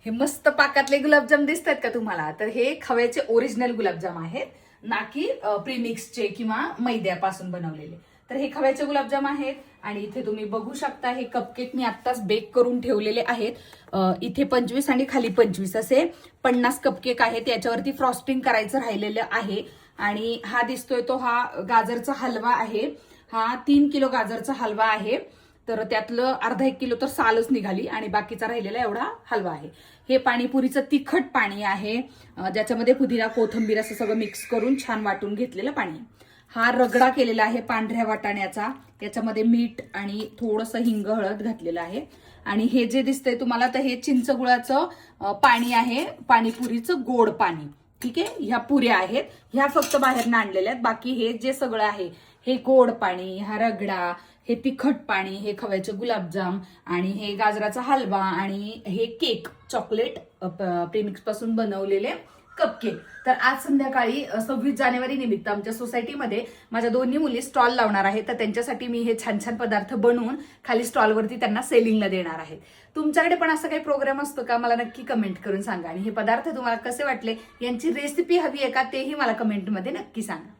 हे मस्त पाकातले गुलाबजाम दिसतात का तुम्हाला? तर हे खव्याचे ओरिजिनल गुलाबजाम आहेत, ना की प्रीमिक्सचे किंवा मैद्यापासून बनवलेले. तर हे खव्याचे गुलाबजाम आहेत आणि इथे तुम्ही बघू शकता हे कपकेक मी आत्ताच बेक करून ठेवलेले आहेत. इथे 25 आणि खाली 25 असे 50 कपकेक आहेत. याच्यावरती फ्रॉस्टिंग करायचं राहिलेलं आहे. आणि हा दिसतोय तो हा गाजरचा हलवा आहे. हा 3 किलो गाजरचा हलवा आहे. तर त्यातलं अर्धा 1 किलो तर सालच निघाली आणि बाकीचा राहिलेला एवढा हलवा आहे. हे पाणीपुरीचं तिखट पाणी आहे, ज्याच्यामध्ये पुदिना कोथिंबीर असं सगळं मिक्स करून छान वाटून घेतलेलं पाणी. हा रगडा केलेला आहे पांढऱ्या वाटाण्याचा, याच्यामध्ये मीठ आणि थोडंसं हिंग हळद घातलेलं आहे. आणि हे जे दिसतंय तुम्हाला तर हे चिंचगुळाचं पाणी आहे, पाणीपुरीचं गोड पाणी. ठीक आहे, ह्या पुऱ्या आहेत, ह्या फक्त बाहेर आणलेल्या आहेत. बाकी हे जे सगळं आहे हे गोड पाणी, हा रगडा, हे तिखट पाणी, हे खव्याचे गुलाबजाम आणि हे गाजराचा हलवा आणि हे केक चॉकलेट प्रीमिक्स पासून बनवलेले कपकेक. तर आज संध्याकाळी 26 जानेवारी निमित्त आमच्या सोसायटीमध्ये माझ्या दोन्ही मुली स्टॉल लावणार आहेत. तर त्यांच्यासाठी मी हे छान छान पदार्थ बनवून खाली स्टॉलवरती त्यांना सेलिंगला देणार आहे. तुमच्याकडे पण असं काही प्रोग्राम असतो का? मला नक्की कमेंट करून सांगा. आणि हे पदार्थ तुम्हाला कसे वाटले, यांची रेसिपी हवी आहे का तेही मला कमेंटमध्ये नक्की सांगा.